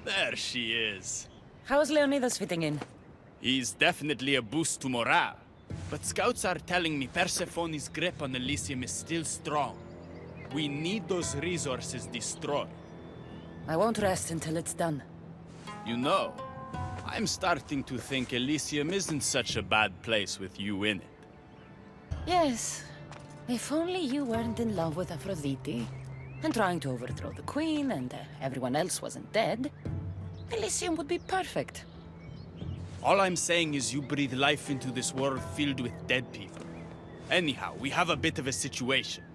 There she is. How's Leonidas fitting in? He's definitely a boost to morale. But scouts are telling me Persephone's grip on Elysium is still strong. We need those resources destroyed. I won't rest until it's done. You know, I'm starting to think Elysium isn't such a bad place with you in it. Yes. If only you weren't in love with Aphrodite, and trying to overthrow the queen, and everyone else wasn't dead, Elysium would be perfect. All I'm saying is you breathe life into this world filled with dead people. Anyhow, we have a bit of a situation.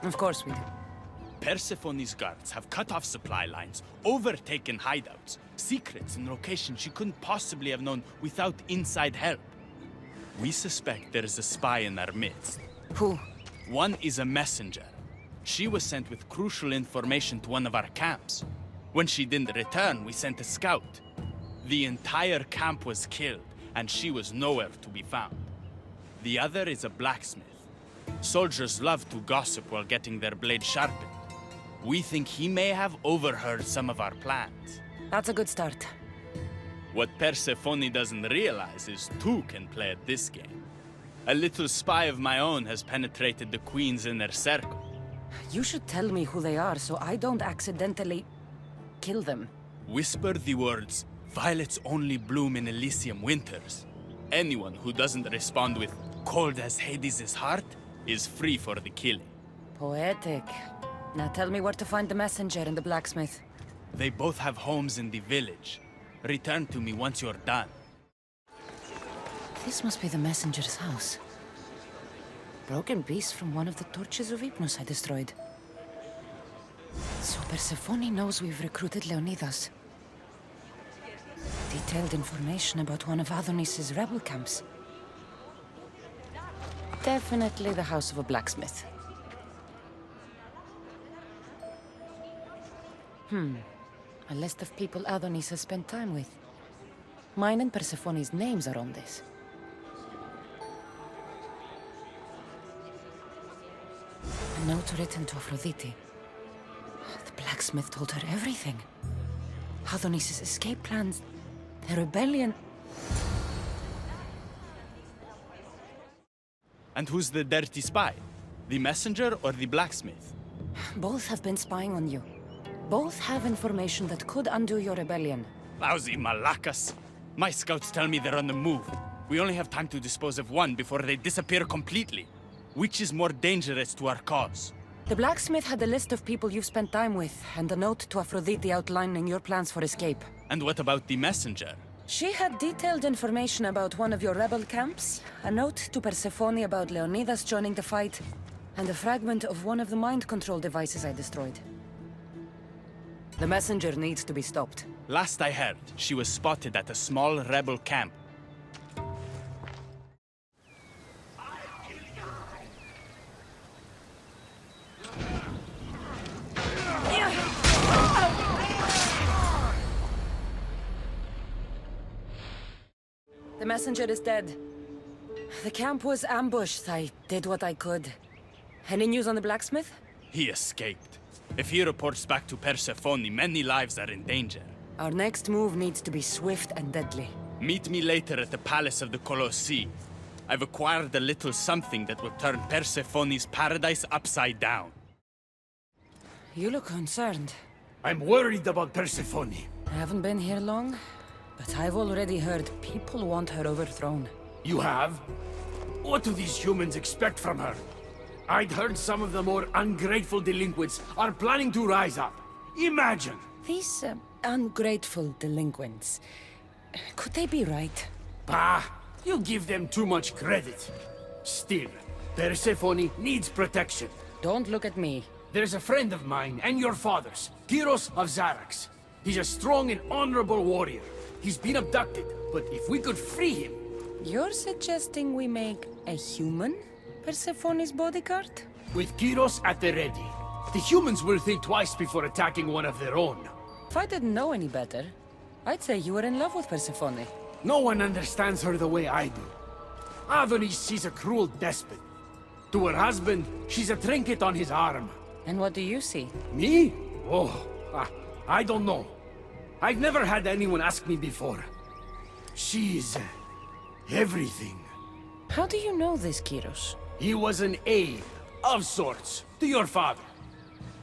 Of course we do. Persephone's guards have cut off supply lines, overtaken hideouts, secrets in locations she couldn't possibly have known without inside help. We suspect there is a spy in our midst. Who? One is a messenger. She was sent with crucial information to one of our camps. When she didn't return, we sent a scout. The entire camp was killed, and she was nowhere to be found. The other is a blacksmith. Soldiers love to gossip while getting their blade sharpened. We think he may have overheard some of our plans. That's a good start. What Persephone doesn't realize is two can play at this game. A little spy of my own has penetrated the Queen's inner circle. You should tell me who they are so I don't accidentally kill them. Whisper the words, "Violets only bloom in Elysium winters." Anyone who doesn't respond with "cold as Hades' heart" is free for the killing. Poetic. Now tell me where to find the messenger and the blacksmith. They both have homes in the village. Return to me once you're done. This must be the messenger's house. Broken piece from one of the torches of Hypnos I destroyed. So Persephone knows we've recruited Leonidas. Detailed information about one of Adonis's rebel camps. Definitely the house of a blacksmith. A list of people Adonis has spent time with. Mine and Persephone's names are on this. A note written to Aphrodite. The blacksmith told her everything. Adonis's escape plans, the rebellion. And who's the dirty spy? The messenger or the blacksmith? Both have been spying on you. Both have information that could undo your rebellion. Lousy malacas. My scouts tell me they're on the move. We only have time to dispose of one before they disappear completely. Which is more dangerous to our cause? The blacksmith had a list of people you've spent time with, and a note to Aphrodite outlining your plans for escape. And what about the messenger? She had detailed information about one of your rebel camps, a note to Persephone about Leonidas joining the fight, and a fragment of one of the mind control devices I destroyed. The messenger needs to be stopped. Last I heard, she was spotted at a small rebel camp. The messenger is dead. The camp was ambushed. I did what I could. Any news on the blacksmith? He escaped. If he reports back to Persephone, many lives are in danger. Our next move needs to be swift and deadly. Meet me later at the Palace of the Colossi. I've acquired a little something that will turn Persephone's paradise upside down. You look concerned. I'm worried about Persephone. I haven't been here long, but I've already heard people want her overthrown. You have? What do these humans expect from her? I'd heard some of the more ungrateful delinquents are planning to rise up. Imagine! These ungrateful delinquents, could they be right? Bah! You give them too much credit. Still, Persephone needs protection. Don't look at me. There's a friend of mine and your father's, Kyros of Xarax. He's a strong and honorable warrior. He's been abducted, but if we could free him... You're suggesting we make a human Persephone's bodyguard? With Kyros at the ready, the humans will think twice before attacking one of their own. If I didn't know any better, I'd say you were in love with Persephone. No one understands her the way I do. Adonis, she's a cruel despot. To her husband, she's a trinket on his arm. And what do you see? Me? Oh, I don't know. I've never had anyone ask me before. She's... everything. How do you know this, Kyros? He was an aide, of sorts, to your father.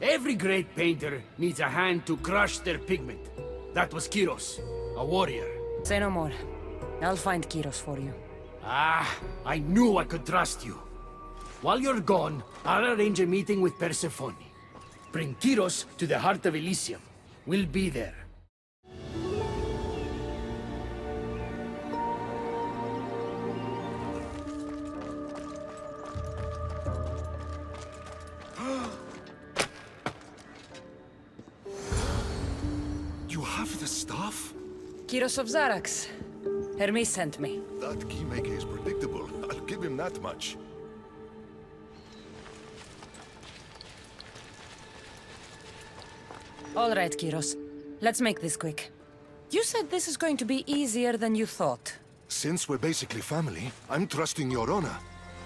Every great painter needs a hand to crush their pigment. That was Kyros, a warrior. Say no more. I'll find Kyros for you. Ah, I knew I could trust you. While you're gone, I'll arrange a meeting with Persephone. Bring Kyros to the heart of Elysium. We'll be there. You have the staff? Kyros of Zarax. Hermes sent me. That keymaker is predictable. I'll give him that much. All right, Kyros. Let's make this quick. You said this is going to be easier than you thought. Since we're basically family, I'm trusting your honor.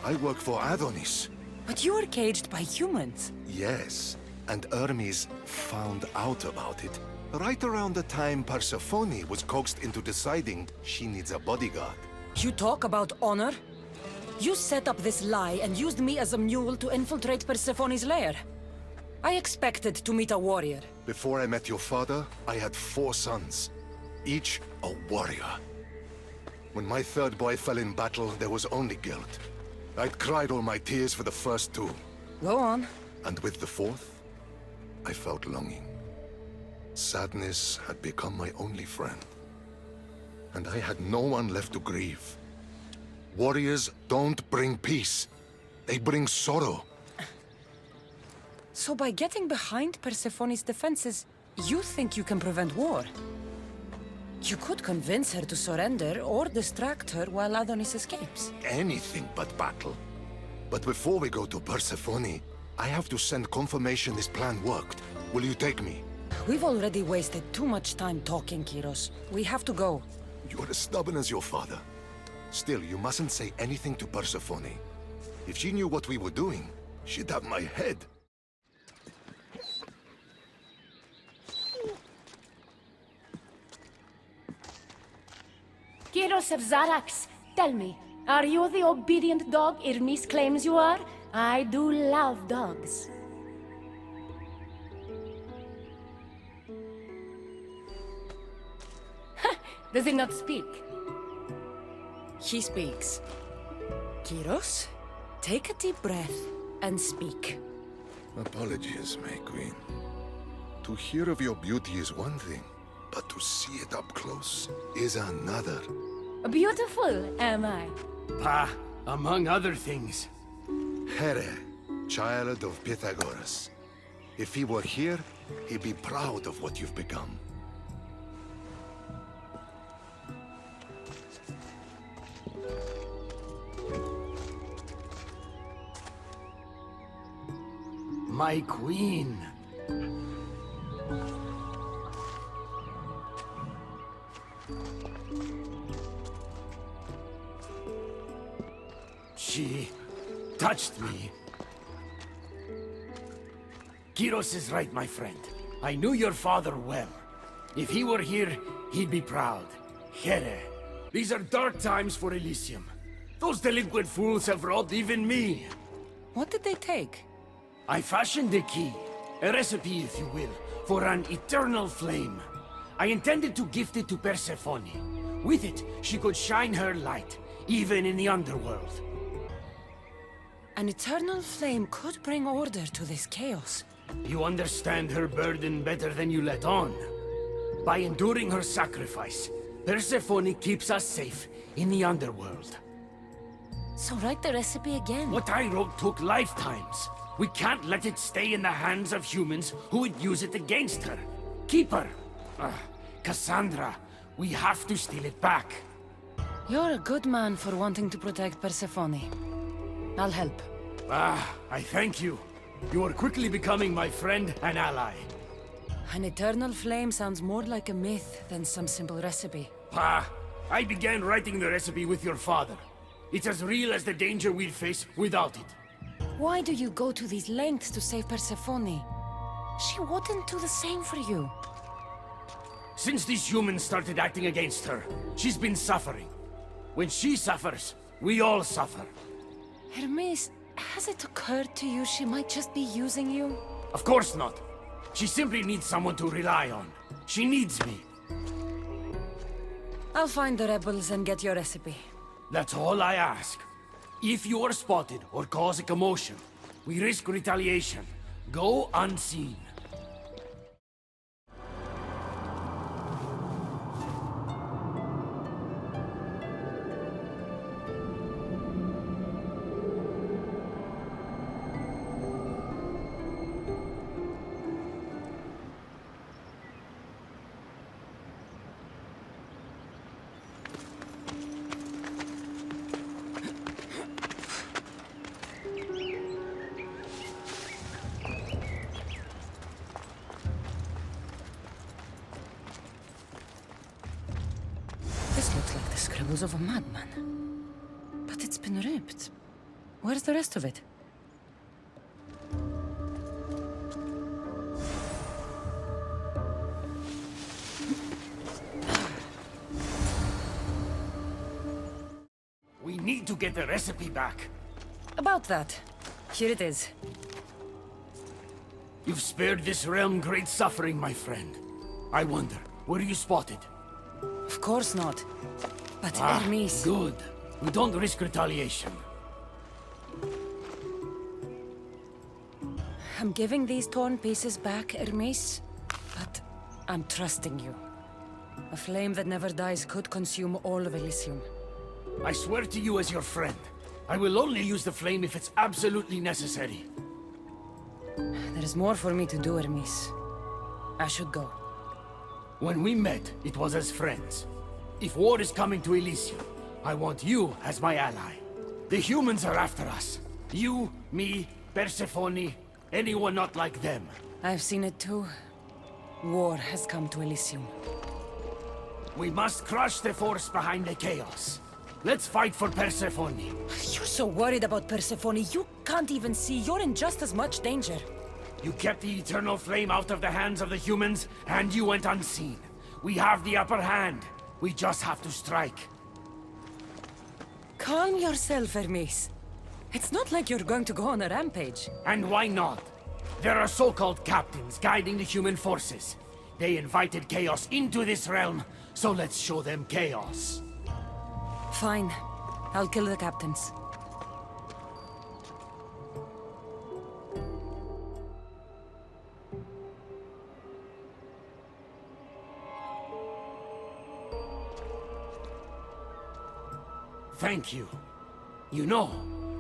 I work for Adonis. But you were caged by humans. Yes, and Hermes found out about it. Right around the time Persephone was coaxed into deciding she needs a bodyguard. You talk about honor? You set up this lie and used me as a mule to infiltrate Persephone's lair. I expected to meet a warrior. Before I met your father, I had 4 sons, each a warrior. When my third boy fell in battle, there was only guilt. I'd cried all my tears for the first 2. Go on. And with the 4th, I felt longing. Sadness had become my only friend. And I had no one left to grieve. Warriors don't bring peace. They bring sorrow. So by getting behind Persephone's defenses, you think you can prevent war? You could convince her to surrender or distract her while Adonis escapes. Anything but battle. But before we go to Persephone, I have to send confirmation this plan worked. Will you take me? We've already wasted too much time talking, Kyros. We have to go. You're as stubborn as your father. Still, you mustn't say anything to Persephone. If she knew what we were doing, she'd have my head. Kyros of Zarax, tell me, are you the obedient dog Hermes claims you are? I do love dogs. Does he not speak? He speaks. Kyros, take a deep breath and speak. Apologies, my queen. To hear of your beauty is one thing, but to see it up close is another. Beautiful, am I? Pa, among other things. Here, child of Pythagoras. If he were here, he'd be proud of what you've become. My queen. She touched me. Kyros is right, my friend. I knew your father well. If he were here, he'd be proud. Here. These are dark times for Elysium. Those delinquent fools have robbed even me. What did they take? I fashioned a key, a recipe if you will, for an eternal flame. I intended to gift it to Persephone. With it, she could shine her light, even in the underworld. An eternal flame could bring order to this chaos. You understand her burden better than you let on. By enduring her sacrifice, Persephone keeps us safe in the underworld. So write the recipe again. What I wrote took lifetimes. We can't let it stay in the hands of humans who would use it against her. Keep her. Cassandra, we have to steal it back. You're a good man for wanting to protect Persephone. I'll help. I thank you. You are quickly becoming my friend and ally. An eternal flame sounds more like a myth than some simple recipe. I began writing the recipe with your father. It's as real as the danger we'd face without it. Why do you go to these lengths to save Persephone? She wouldn't do the same for you. Since these humans started acting against her, she's been suffering. When she suffers, we all suffer. Hermes, has it occurred to you she might just be using you? Of course not. She simply needs someone to rely on. She needs me. I'll find the rebels and get your recipe. That's all I ask. If you are spotted or cause a commotion, we risk retaliation. Go unseen. This looks like the scribbles of a madman. But it's been ripped. Where's the rest of it? We need to get the recipe back. About that. Here it is. You've spared this realm great suffering, my friend. I wonder, were you spotted? Of course not. But Hermes... Good. We don't risk retaliation. I'm giving these torn pieces back, Hermes. But I'm trusting you. A flame that never dies could consume all of Elysium. I swear to you as your friend, I will only use the flame if it's absolutely necessary. There is more for me to do, Hermes. I should go. When we met, it was as friends. If war is coming to Elysium, I want you as my ally. The humans are after us. You, me, Persephone, anyone not like them. I've seen it too. War has come to Elysium. We must crush the force behind the chaos. Let's fight for Persephone. You're so worried about Persephone, you can't even see you're in just as much danger. You kept the eternal flame out of the hands of the humans, and you went unseen. We have the upper hand. We just have to strike. Calm yourself, Hermes. It's not like you're going to go on a rampage. And why not? There are so-called captains guiding the human forces. They invited chaos into this realm, so let's show them chaos. Fine. I'll kill the captains. Thank you. You know,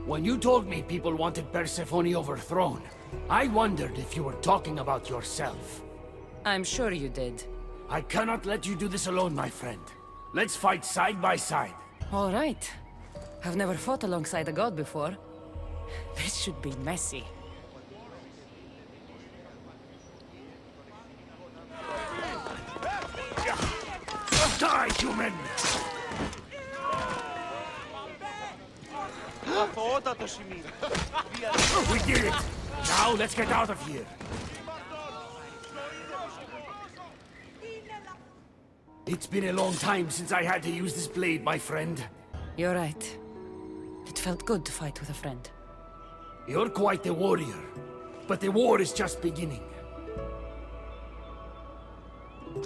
when you told me people wanted Persephone overthrown, I wondered if you were talking about yourself. I'm sure you did. I cannot let you do this alone, my friend. Let's fight side by side. All right. I've never fought alongside a god before. This should be messy. Die, human! We did it! Now let's get out of here. It's been a long time since I had to use this blade, my friend. You're right. It felt good to fight with a friend. You're quite the warrior, but the war is just beginning.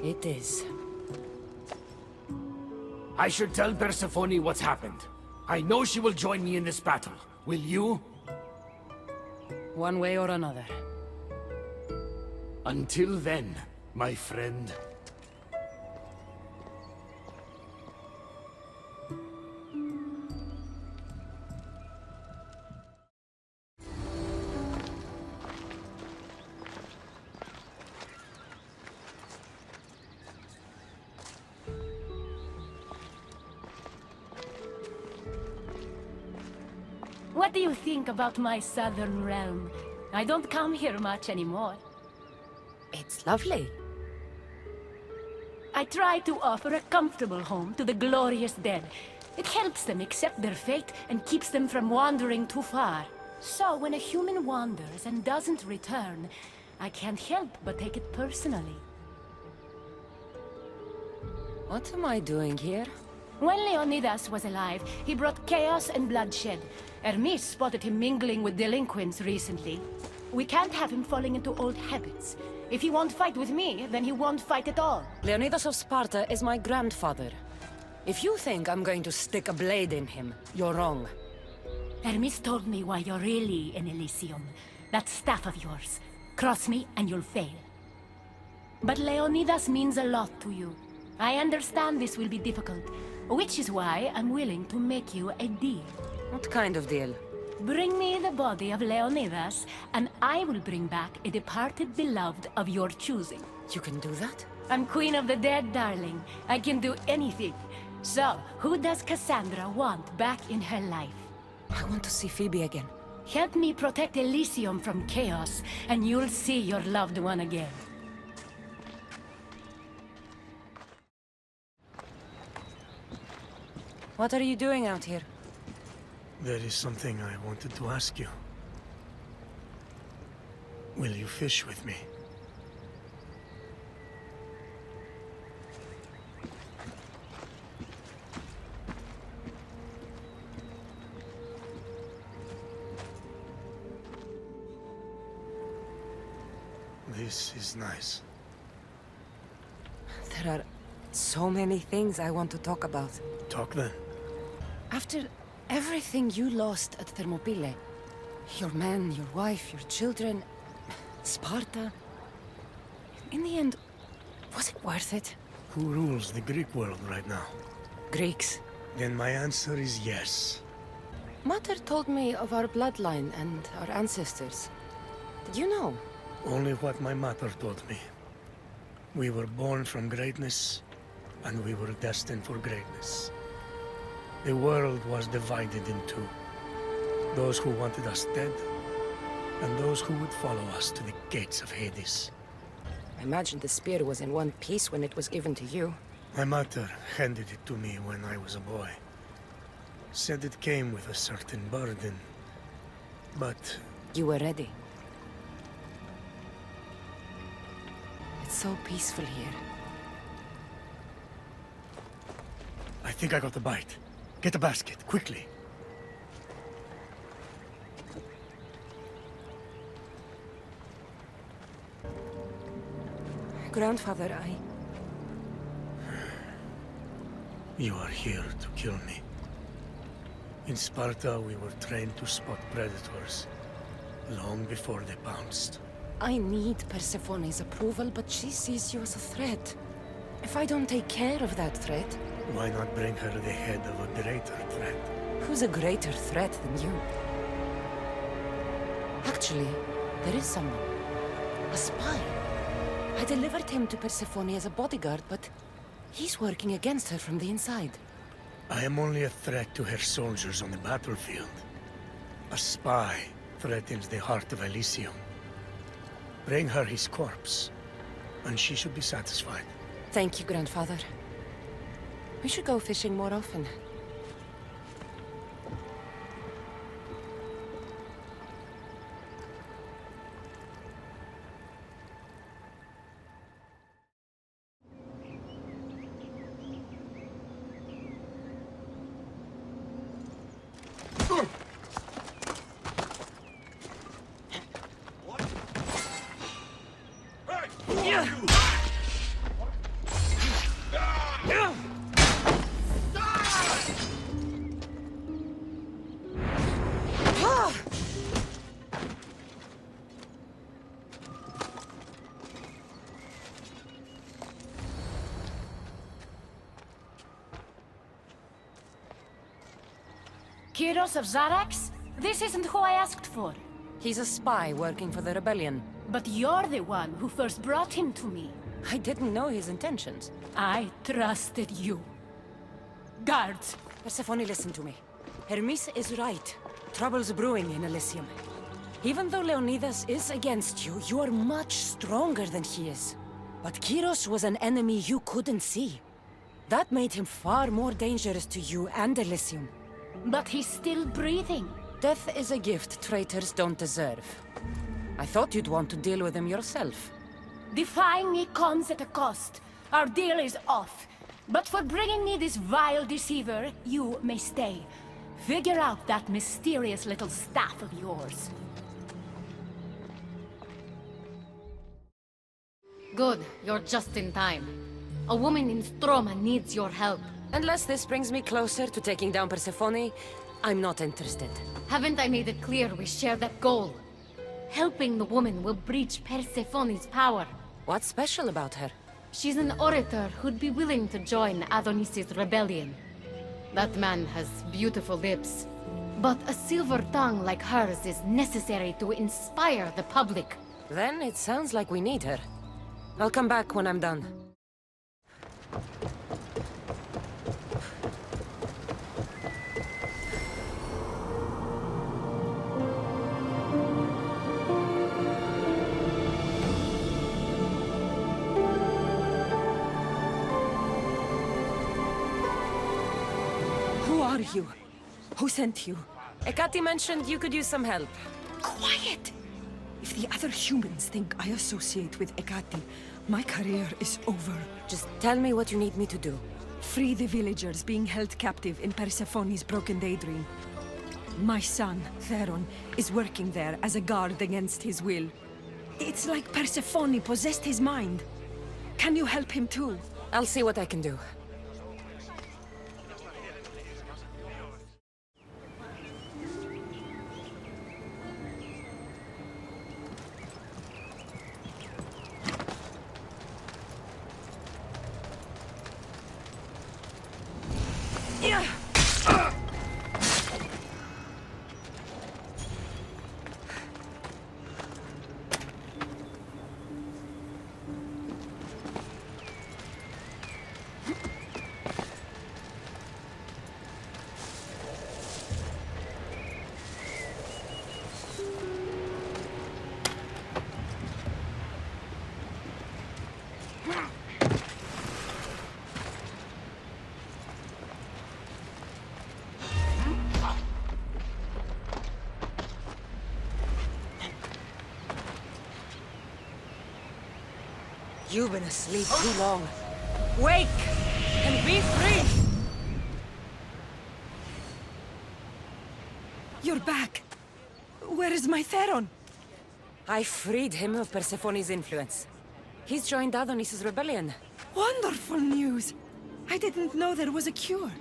It is. I should tell Persephone what's happened. I know she will join me in this battle. Will you? One way or another. Until then, my friend. What do you think about my southern realm? I don't come here much anymore. It's lovely. I try to offer a comfortable home to the glorious dead. It helps them accept their fate and keeps them from wandering too far. So when a human wanders and doesn't return, I can't help but take it personally. What am I doing here? When Leonidas was alive, he brought chaos and bloodshed. Hermes spotted him mingling with delinquents recently. We can't have him falling into old habits. If he won't fight with me, then he won't fight at all. Leonidas of Sparta is my grandfather. If you think I'm going to stick a blade in him, you're wrong. Hermes told me why you're really in Elysium. That staff of yours. Cross me and you'll fail. But Leonidas means a lot to you. I understand this will be difficult, which is why I'm willing to make you a deal. What kind of deal? Bring me the body of Leonidas, and I will bring back a departed beloved of your choosing. You can do that? I'm Queen of the Dead, darling. I can do anything. So, who does Cassandra want back in her life? I want to see Phoebe again. Help me protect Elysium from chaos, and you'll see your loved one again. What are you doing out here? There is something I wanted to ask you. Will you fish with me? This is nice. There are so many things I want to talk about. Talk then. After everything you lost at Thermopylae, your men, your wife, your children, Sparta, in the end, was it worth it? Who rules the Greek world right now? Greeks. Then my answer is yes. Mater told me of our bloodline and our ancestors. Did you know? Only what my mother told me. We were born from greatness, and we were destined for greatness. The world was divided in two. Those who wanted us dead, and those who would follow us to the gates of Hades. I imagine the spear was in one piece when it was given to you. My mother handed it to me when I was a boy. Said it came with a certain burden, but... You were ready. It's so peaceful here. I think I got the bite. Get a basket, quickly. Grandfather, You are here to kill me. In Sparta, we were trained to spot predators, long before they pounced. I need Persephone's approval, but she sees you as a threat. If I don't take care of that threat... Why not bring her the head of a greater threat? Who's a greater threat than you? Actually, there is someone. A spy. I delivered him to Persephone as a bodyguard, but he's working against her from the inside. I am only a threat to her soldiers on the battlefield. A spy threatens the heart of Elysium. Bring her his corpse, and she should be satisfied. Thank you, Grandfather. We should go fishing more often. Kyros of Zarax? This isn't who I asked for. He's a spy working for the rebellion. But you're the one who first brought him to me. I didn't know his intentions. I trusted you. Guards! Persephone, listen to me. Hermes is right. Trouble's brewing in Elysium. Even though Leonidas is against you, you are much stronger than he is. But Kyros was an enemy you couldn't see. That made him far more dangerous to you and Elysium. But he's still breathing. Death is a gift traitors don't deserve. I thought you'd want to deal with him yourself. Defying me comes at a cost. Our deal is off. But for bringing me this vile deceiver, you may stay. Figure out that mysterious little staff of yours. Good, you're just in time. A woman in Stroma needs your help. Unless this brings me closer to taking down Persephone, I'm not interested. Haven't I made it clear we share that goal? Helping the woman will breach Persephone's power. What's special about her? She's an orator who'd be willing to join Adonis's rebellion. That man has beautiful lips, but a silver tongue like hers is necessary to inspire the public. Then it sounds like we need her. I'll come back when I'm done. Who are you? Who sent you? Ekati mentioned you could use some help. Quiet! If the other humans think I associate with Ekati, my career is over. Just tell me what you need me to do. Free the villagers being held captive in Persephone's broken daydream. My son, Theron, is working there as a guard against his will. It's like Persephone possessed his mind. Can you help him too? I'll see what I can do. You've been asleep too long. Wake and be free! You're back! Where is my Theron? I freed him of Persephone's influence. He's joined Adonis's rebellion. Wonderful news! I didn't know there was a cure.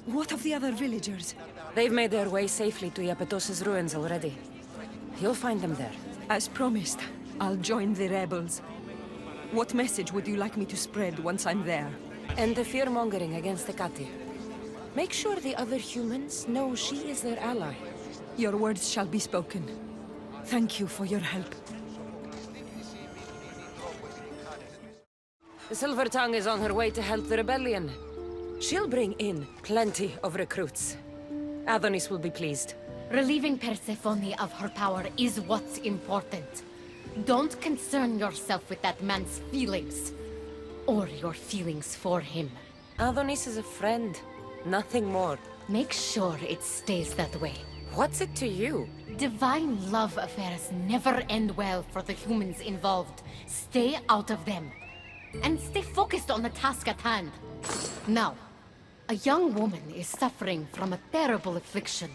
What of the other villagers? They've made their way safely to Iapetos' ruins already. You'll find them there. As promised, I'll join the rebels. What message would you like me to spread once I'm there? End the fear-mongering against Ekati. Make sure the other humans know she is their ally. Your words shall be spoken. Thank you for your help. The Silver Tongue is on her way to help the rebellion. She'll bring in plenty of recruits. Adonis will be pleased. Relieving Persephone of her power is what's important. Don't concern yourself with that man's feelings. Or your feelings for him. Adonis is a friend, nothing more. Make sure it stays that way. What's it to you? Divine love affairs never end well for the humans involved. Stay out of them. And stay focused on the task at hand. Now, a young woman is suffering from a terrible affliction.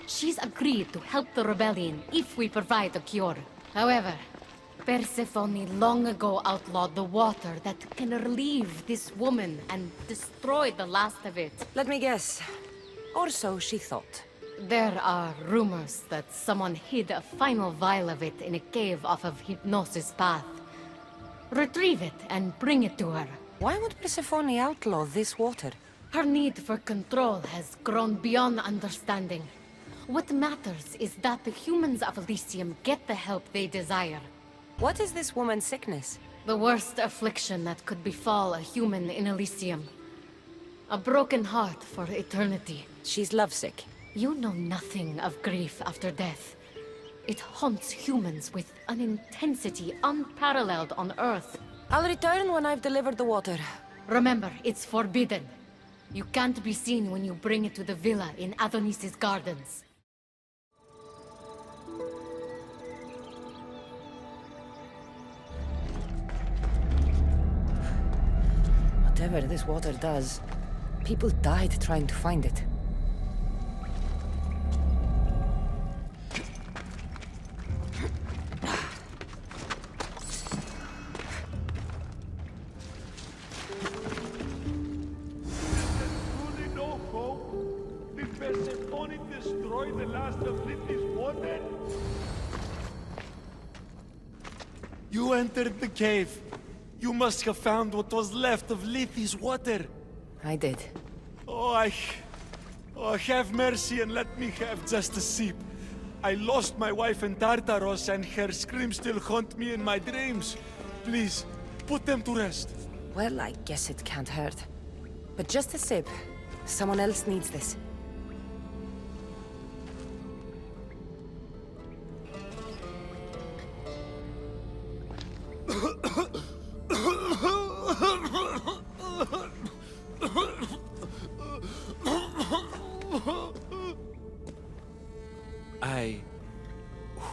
She's agreed to help the rebellion if we provide a cure. However, Persephone long ago outlawed the water that can relieve this woman and destroy the last of it. Let me guess. Or so she thought. There are rumors that someone hid a final vial of it in a cave off of Hypnosis Path. Retrieve it and bring it to her. Why would Persephone outlaw this water? Her need for control has grown beyond understanding. What matters is that the humans of Elysium get the help they desire. What is this woman's sickness? The worst affliction that could befall a human in Elysium. A broken heart for eternity. She's lovesick. You know nothing of grief after death. It haunts humans with an intensity unparalleled on Earth. I'll return when I've delivered the water. Remember, it's forbidden. You can't be seen when you bring it to the villa in Adonis's gardens. Whatever this water does, people died trying to find it. Truly no hope? Did Persephone destroy the last of Lethe's water? You entered the cave. You must have found what was left of Lethe's water. I did. Oh, have mercy and let me have just a sip. I lost my wife in Tartaros and her screams still haunt me in my dreams. Please, put them to rest. Well, I guess it can't hurt. But just a sip. Someone else needs this.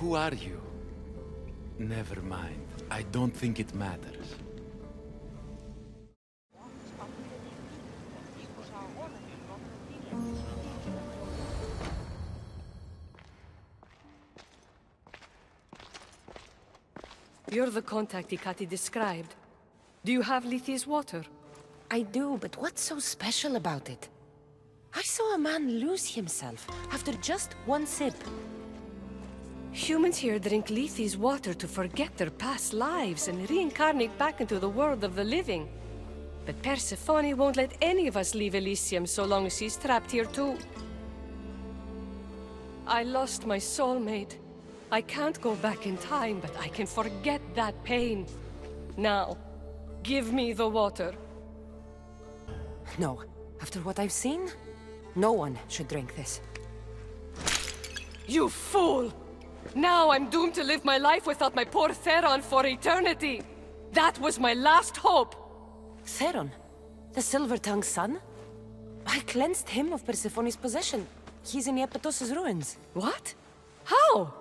Who are you? Never mind. I don't think it matters. You're the contact Ikati described. Do you have Lethe's water? I do, but what's so special about it? I saw a man lose himself after just one sip. Humans here drink Lethe's water to forget their past lives and reincarnate back into the world of the living. But Persephone won't let any of us leave Elysium so long as she's trapped here too. I lost my soulmate. I can't go back in time, but I can forget that pain. Now, give me the water. No. After what I've seen, no one should drink this. You fool! Now I'm doomed to live my life without my poor Theron for eternity! That was my last hope! Theron? The Silver-Tongue's son? I cleansed him of Persephone's possession. He's in Iapetos' ruins. What? How?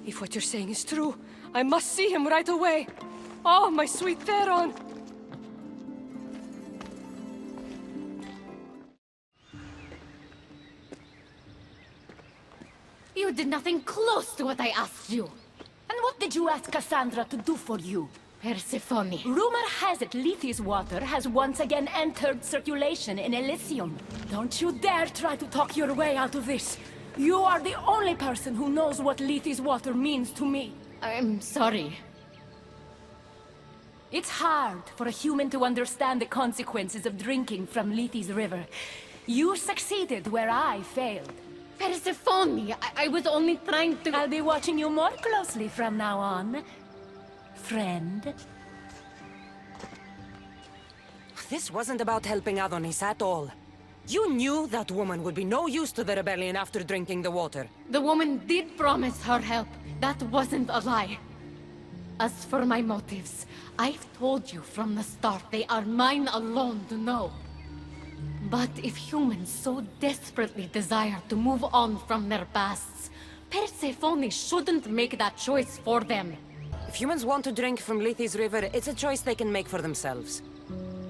If what you're saying is true, I must see him right away! Oh, my sweet Theron! You did nothing close to what I asked you. And what did you ask Cassandra to do for you? Persephone. Rumor has it Lethe's water has once again entered circulation in Elysium. Don't you dare try to talk your way out of this. You are the only person who knows what Lethe's water means to me. I'm sorry. It's hard for a human to understand the consequences of drinking from Lethe's river. You succeeded where I failed. Persephone, I was only trying to... I'll be watching you more closely from now on, friend. This wasn't about helping Adonis at all. You knew that woman would be no use to the rebellion after drinking the water. The woman did promise her help. That wasn't a lie. As for my motives, I've told you from the start they are mine alone to know. But if humans so desperately desire to move on from their pasts, Persephone shouldn't make that choice for them. If humans want to drink from Lethe's river, it's a choice they can make for themselves.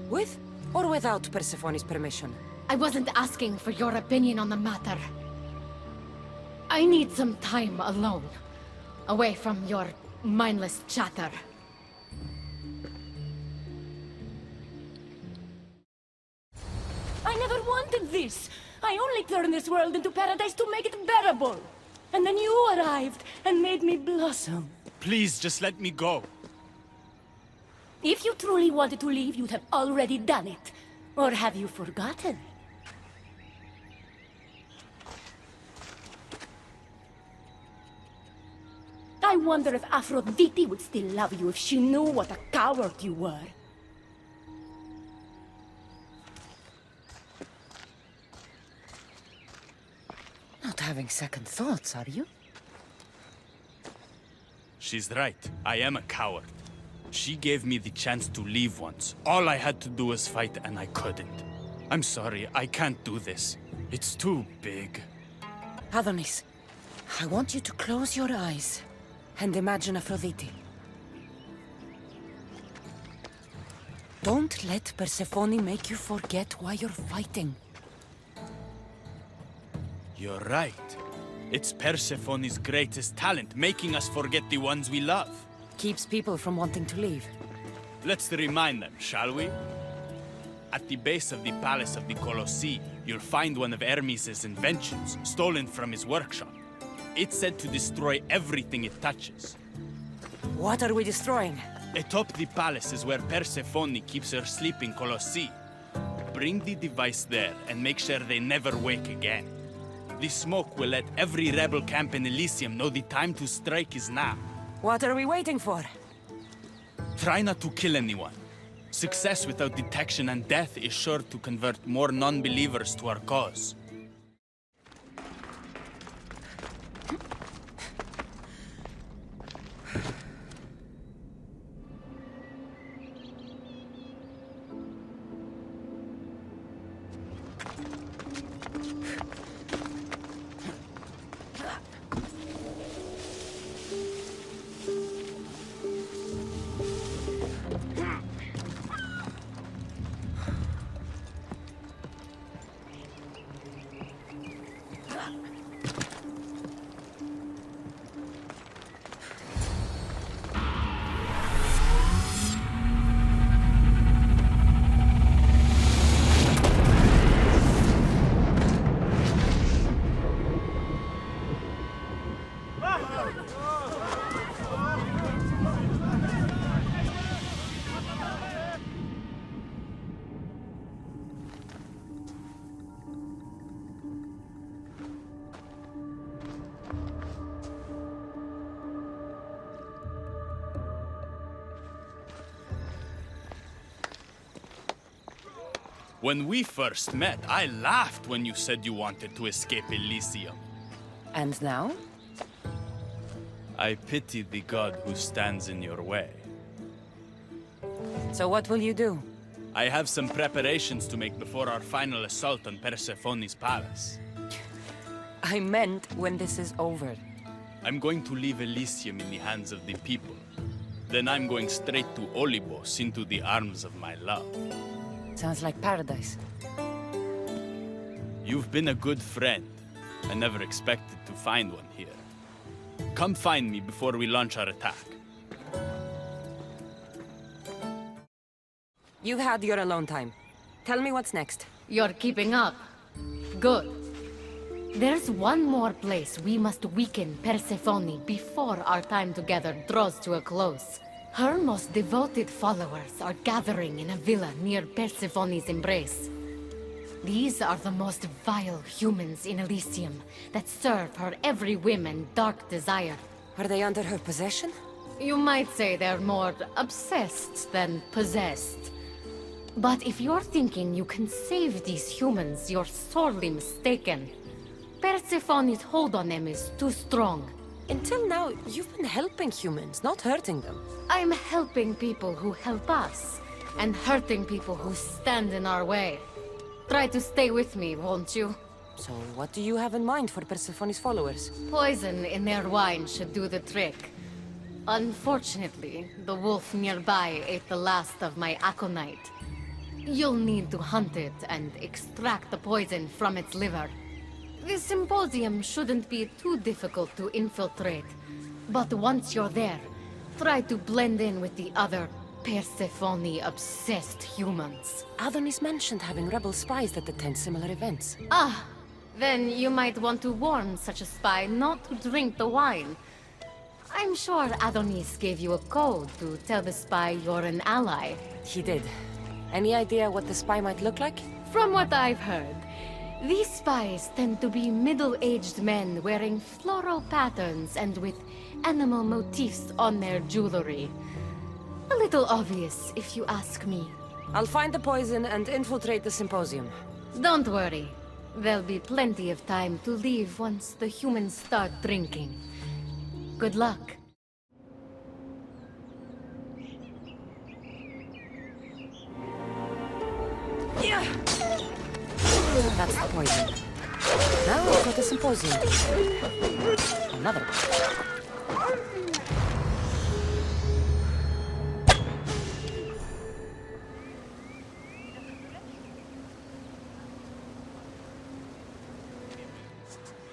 With or without Persephone's permission. I wasn't asking for your opinion on the matter. I need some time alone, away from your mindless chatter. I never wanted this! I only turned this world into paradise to make it bearable! And then you arrived and made me blossom. Please, just let me go. If you truly wanted to leave, you'd have already done it. Or have you forgotten? I wonder if Aphrodite would still love you if she knew what a coward you were. Not having second thoughts, are you? She's right. I am a coward. She gave me the chance to leave once. All I had to do was fight, and I couldn't. I'm sorry, I can't do this. It's too big. Adonis, I want you to close your eyes and imagine Aphrodite. Don't let Persephone make you forget why you're fighting. You're right. It's Persephone's greatest talent, making us forget the ones we love. Keeps people from wanting to leave. Let's remind them, shall we? At the base of the Palace of the Colossi, you'll find one of Hermes' inventions, stolen from his workshop. It's said to destroy everything it touches. What are we destroying? Atop the palace is where Persephone keeps her sleeping Colossi. Bring the device there and make sure they never wake again. The smoke will let every rebel camp in Elysium know the time to strike is now. What are we waiting for? Try not to kill anyone. Success without detection and death is sure to convert more non-believers to our cause. When we first met, I laughed when you said you wanted to escape Elysium. And now? I pity the god who stands in your way. So what will you do? I have some preparations to make before our final assault on Persephone's palace. I meant when this is over. I'm going to leave Elysium in the hands of the people. Then I'm going straight to Olibos, into the arms of my love. Sounds like paradise. You've been a good friend. I never expected to find one here. Come find me before we launch our attack. You've had your alone time. Tell me what's next. You're keeping up. Good. There's one more place we must weaken Persephone before our time together draws to a close. Her most devoted followers are gathering in a villa near Persephone's embrace. These are the most vile humans in Elysium that serve her every whim and dark desire. Are they under her possession? You might say they're more obsessed than possessed. But if you're thinking you can save these humans, you're sorely mistaken. Persephone's hold on them is too strong. Until now, you've been helping humans, not hurting them. I'm helping people who help us, and hurting people who stand in our way. Try to stay with me, won't you? So what do you have in mind for Persephone's followers? Poison in their wine should do the trick. Unfortunately, the wolf nearby ate the last of my aconite. You'll need to hunt it and extract the poison from its liver. The symposium shouldn't be too difficult to infiltrate, but once you're there, try to blend in with the other Persephone-obsessed humans. Adonis mentioned having rebel spies that attend similar events. Ah, then you might want to warn such a spy not to drink the wine. I'm sure Adonis gave you a code to tell the spy you're an ally. He did. Any idea what the spy might look like? From what I've heard, these spies tend to be middle-aged men wearing floral patterns and with animal motifs on their jewelry. A little obvious, if you ask me. I'll find the poison and infiltrate the symposium. Don't worry. There'll be plenty of time to leave once the humans start drinking. Good luck. Yeah. That's the poison. Now we've got a symposium. Another one.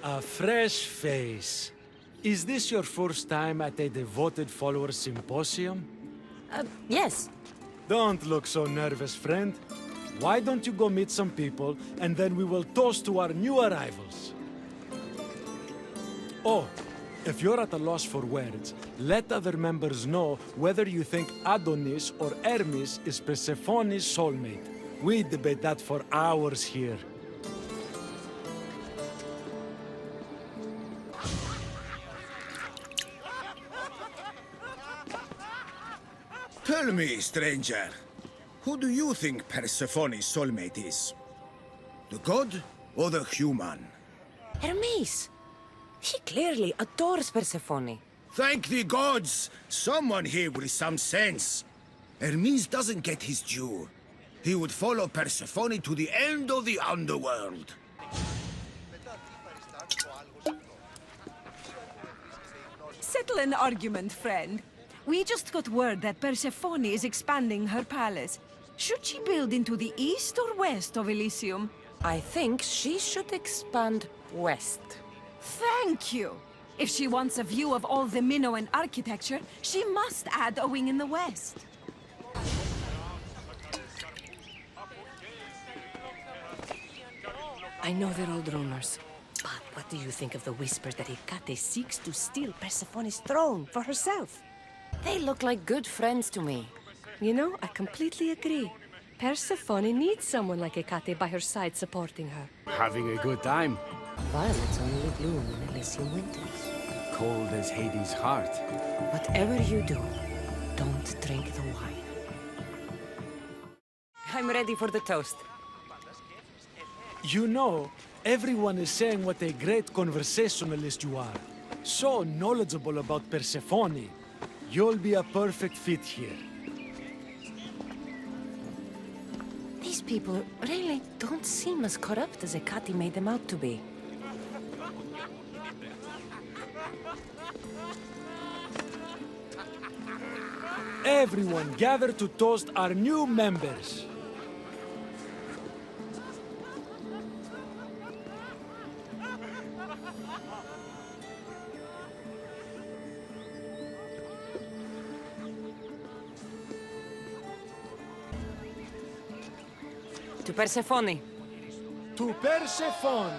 A fresh face. Is this your first time at a devoted follower symposium? Yes. Don't look so nervous, friend. Why don't you go meet some people, and then we will toast to our new arrivals. Oh, if you're at a loss for words, let other members know whether you think Adonis or Hermes is Persephone's soulmate. We debate that for hours here. Tell me, stranger, who do you think Persephone's soulmate is? The god or the human? Hermes! He clearly adores Persephone. Thank the gods! Someone here with some sense. Hermes doesn't get his due. He would follow Persephone to the end of the underworld. Settle an argument, friend. We just got word that Persephone is expanding her palace. Should she build into the east or west of Elysium? I think she should expand west. Thank you! If she wants a view of all the Minoan architecture, she must add a wing in the west. I know they're old rumors, but what do you think of the whispers that Hecate seeks to steal Persephone's throne for herself? They look like good friends to me. You know, I completely agree. Persephone needs someone like Hecate by her side supporting her. Having a good time. Violets only bloom in Elysium winters. Cold as Hades' heart. Whatever you do, don't drink the wine. I'm ready for the toast. You know, everyone is saying what a great conversationalist you are. So knowledgeable about Persephone. You'll be a perfect fit here. These people really don't seem as corrupt as Hecate made them out to be. Everyone gather to toast our new members. To Persephone. To Persephone!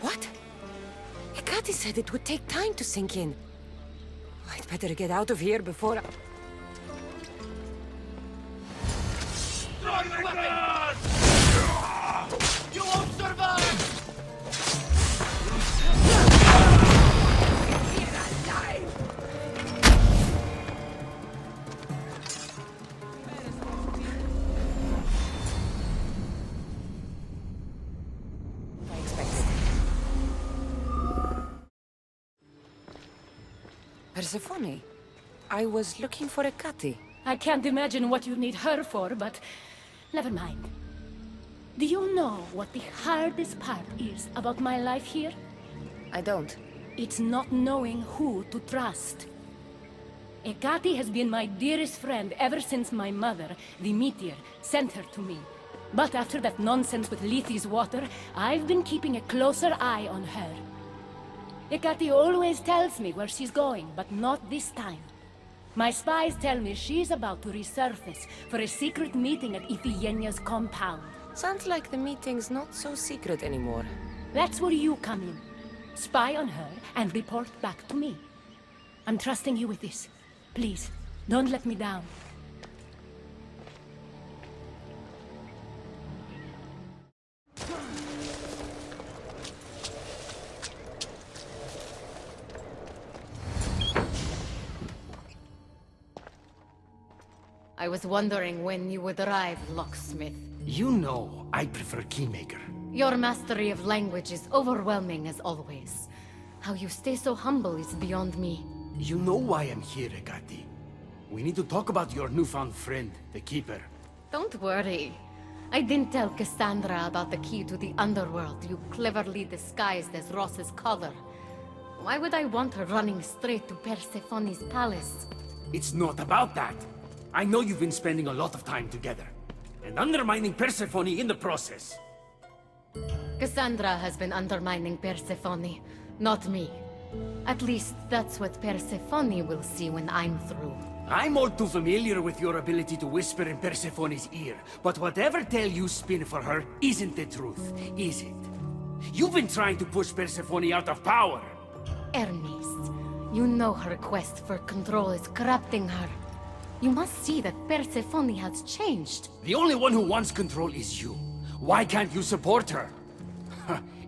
What? Hecate said it would take time to sink in. I'd better get out of here before... You won't survive! I expected. Persephone, I was looking for Hecate. I can't imagine what you need her for, but never mind. Do you know what the hardest part is about my life here? I don't. It's not knowing who to trust. Hecate has been my dearest friend ever since my mother, the meteor, sent her to me. But after that nonsense with Lethe's water, I've been keeping a closer eye on her. Hecate always tells me where she's going, but not this time. My spies tell me she's about to resurface for a secret meeting at Iphigenia's compound. Sounds like the meeting's not so secret anymore. That's where you come in. Spy on her and report back to me. I'm trusting you with this. Please, don't let me down. I was wondering when you would arrive, locksmith. You know I prefer Keymaker. Your mastery of language is overwhelming as always. How you stay so humble is beyond me. You know why I'm here, Hecate. We need to talk about your newfound friend, the Keeper. Don't worry. I didn't tell Cassandra about the key to the underworld you cleverly disguised as Ross's collar. Why would I want her running straight to Persephone's palace? It's not about that. I know you've been spending a lot of time together, and undermining Persephone in the process. Cassandra has been undermining Persephone, not me. At least that's what Persephone will see when I'm through. I'm all too familiar with your ability to whisper in Persephone's ear, but whatever tale you spin for her isn't the truth, is it? You've been trying to push Persephone out of power. Ernest, you know her quest for control is corrupting her. You must see that Persephone has changed. The only one who wants control is you. Why can't you support her?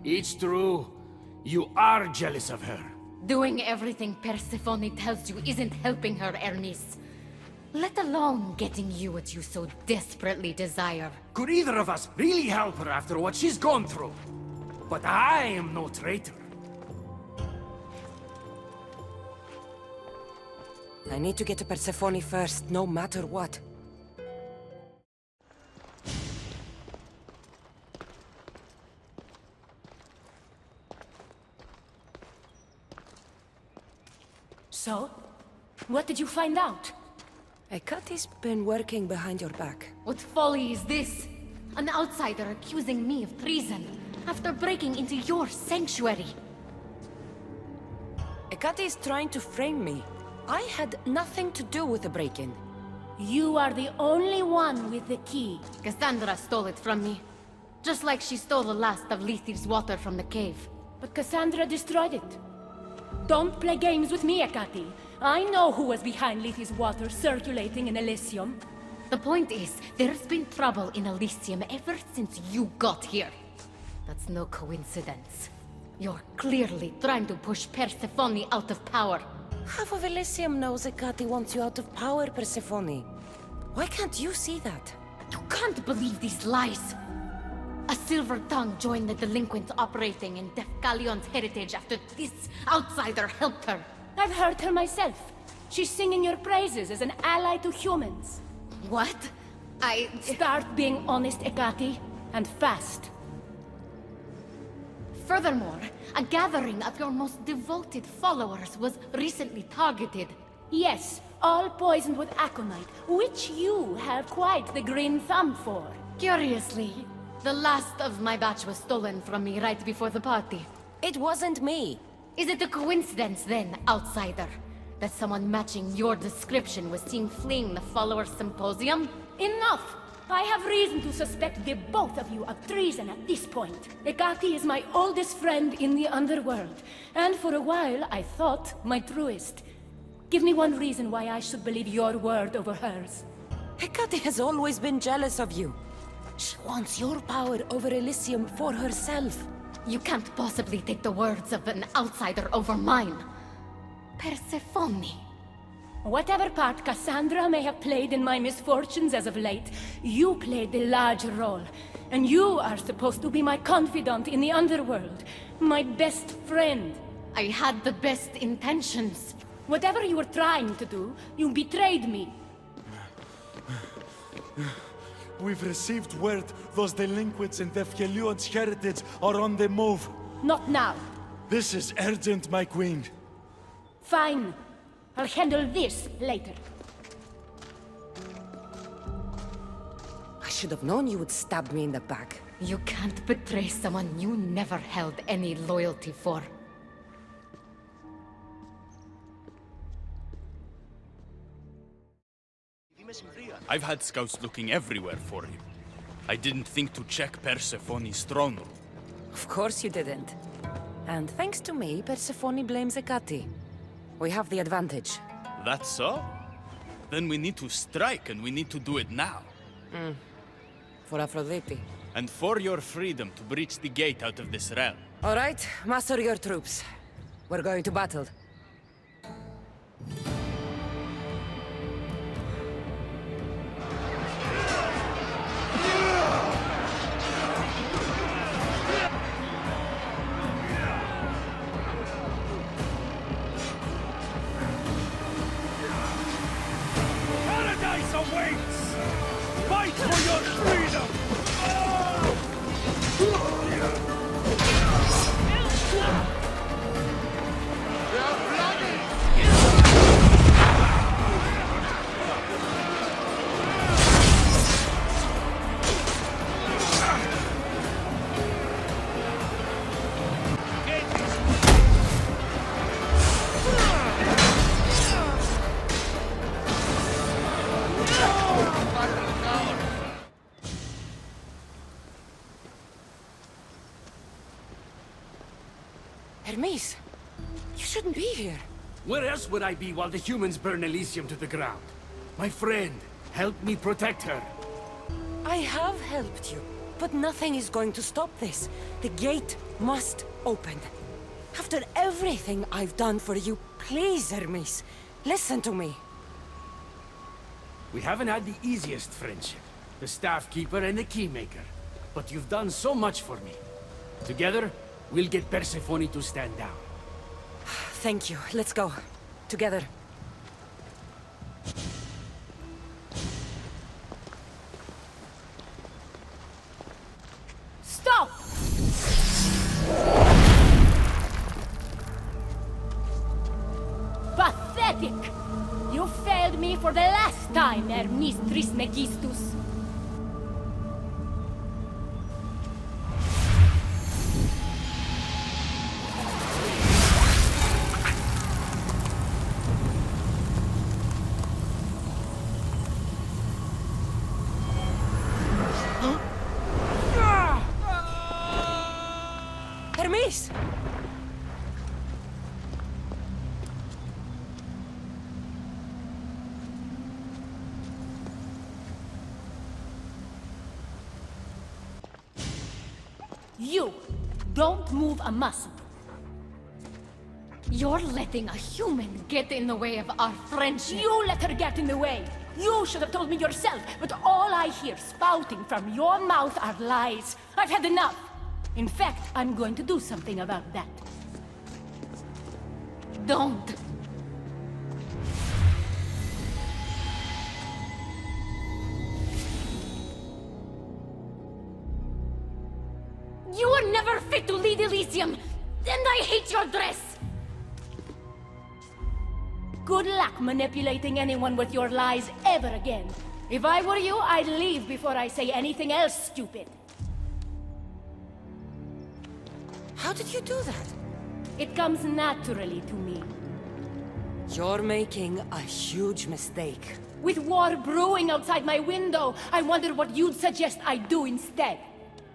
It's true. You are jealous of her. Doing everything Persephone tells you isn't helping her, Ernest. Let alone getting you what you so desperately desire. Could either of us really help her after what she's gone through? But I am no traitor. I need to get to Persephone first, no matter what. So? What did you find out? Hekate's been working behind your back. What folly is this? An outsider accusing me of treason after breaking into your sanctuary. Hekate is trying to frame me. I had nothing to do with the break-in. You are the only one with the key. Cassandra stole it from me. Just like she stole the last of Lethe's water from the cave. But Cassandra destroyed it. Don't play games with me, Hekate. I know who was behind Lethe's water circulating in Elysium. The point is, there's been trouble in Elysium ever since you got here. That's no coincidence. You're clearly trying to push Persephone out of power. Half of Elysium knows Hekate wants you out of power, Persephone. Why can't you see that? You can't believe these lies! A silver tongue joined the delinquents operating in Defcalion's heritage after this outsider helped her. I've heard her myself. She's singing your praises as an ally to humans. What? Start being honest, Hekate, and fast. Furthermore, a gathering of your most devoted followers was recently targeted. Yes, all poisoned with aconite, which you have quite the green thumb for. Curiously, the last of my batch was stolen from me right before the party. It wasn't me. Is it a coincidence then, outsider, that someone matching your description was seen fleeing the followers' symposium? Enough! I have reason to suspect the both of you of treason at this point. Hekate is my oldest friend in the underworld, and for a while I thought my truest. Give me one reason why I should believe your word over hers. Hekate has always been jealous of you. She wants your power over Elysium for herself. You can't possibly take the words of an outsider over mine. Persephone. Whatever part Cassandra may have played in my misfortunes as of late, you played the larger role. And you are supposed to be my confidant in the underworld. My best friend. I had the best intentions. Whatever you were trying to do, you betrayed me. We've received word those delinquents in Defkelion's heritage are on the move. Not now. This is urgent, my queen. Fine. I'll handle this later. I should have known you would stab me in the back. You can't betray someone you never held any loyalty for. I've had scouts looking everywhere for you. I didn't think to check Persephone's throne room. Of course you didn't. And thanks to me, Persephone blames Hekate. We have the advantage. That's so? Then we need to strike, and we need to do it now. For Aphrodite. And for your freedom to breach the gate out of this realm. All right, muster your troops. We're going to battle. Paradise awaits! Fight for your freedom! Hermes, you shouldn't be here. Where else would I be while the humans burn Elysium to the ground? My friend, help me protect her. I have helped you, but nothing is going to stop this. The gate must open. After everything I've done for you, please, Hermes, listen to me. We haven't had the easiest friendship. The staff keeper and the keymaker. But you've done so much for me. Together, we'll get Persephone to stand down. Thank you. Let's go. Together. Stop! Pathetic! You failed me for the last time, Hermes Trismegistus. Hermes! You don't move a muscle. You're letting a human get in the way of our friendship. You let her get in the way. You should have told me yourself, but all I hear spouting from your mouth are lies. I've had enough. In fact, I'm going to do something about that. Don't. You were never fit to lead Elysium, and I hate your dress! Good luck manipulating anyone with your lies ever again. If I were you, I'd leave before I say anything else stupid. How did you do that? It comes naturally to me. You're making a huge mistake. With war brewing outside my window, I wondered what you'd suggest I do instead.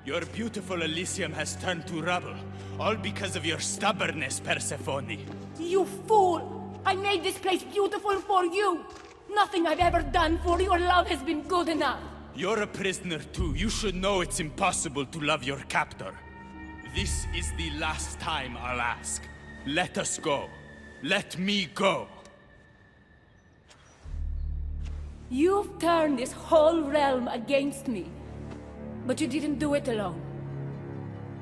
Your beautiful Elysium has turned to rubble, all because of your stubbornness, Persephone. You fool! I made this place beautiful for you! Nothing I've ever done for your love has been good enough! You're a prisoner too. You should know it's impossible to love your captor. This is the last time I'll ask. Let us go. Let me go. You've turned this whole realm against me. But you didn't do it alone.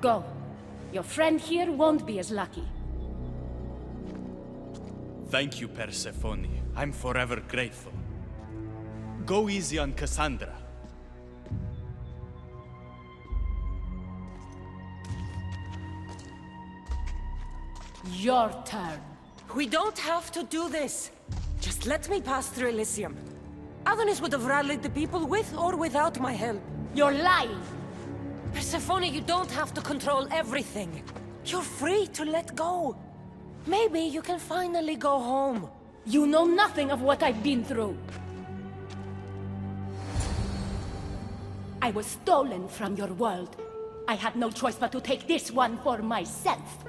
Go. Your friend here won't be as lucky. Thank you, Persephone. I'm forever grateful. Go easy on Cassandra. Your turn. We don't have to do this. Just let me pass through Elysium. Adonis would have rallied the people with or without my help. You're lying! Persephone, you don't have to control everything. You're free to let go. Maybe you can finally go home. You know nothing of what I've been through. I was stolen from your world. I had no choice but to take this one for myself.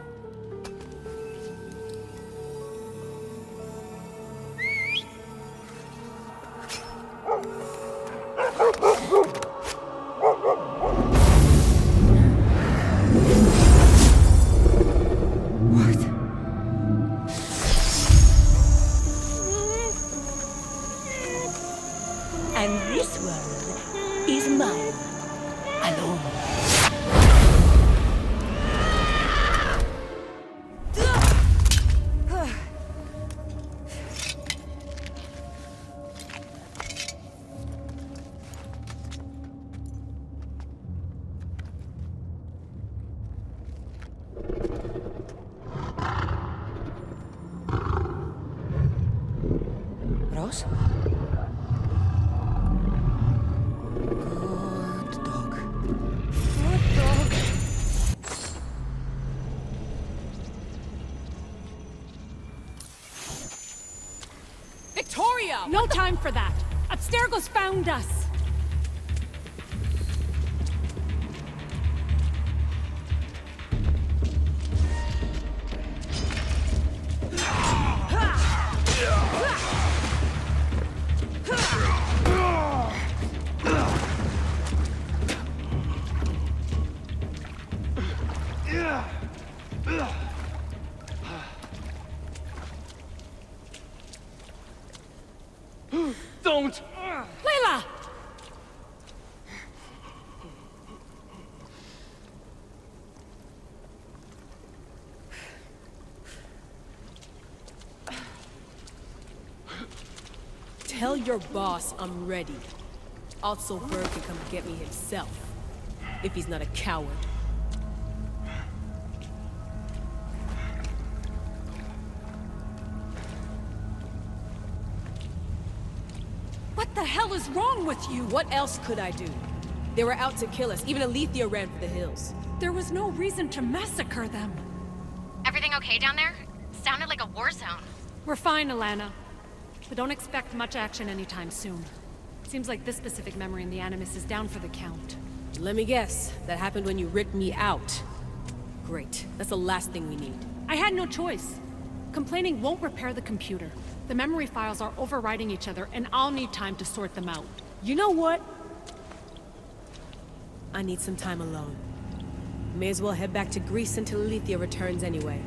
And this world is mine, alone. Rose? No time for that! Abstergo's found us! don't! Layla! Tell your boss I'm ready. Also, Bird can come get me himself. If he's not a coward. What the hell is wrong with you? What else could I do? They were out to kill us. Even Elysia ran for the hills. There was no reason to massacre them. Everything okay down there? Sounded like a war zone. We're fine, Alana. But don't expect much action anytime soon. Seems like this specific memory in the Animus is down for the count. Let me guess. That happened when you ripped me out. Great. That's the last thing we need. I had no choice. Complaining won't repair the computer. The memory files are overriding each other, and I'll need time to sort them out. You know what? I need some time alone. May as well head back to Greece until Elysia returns anyway.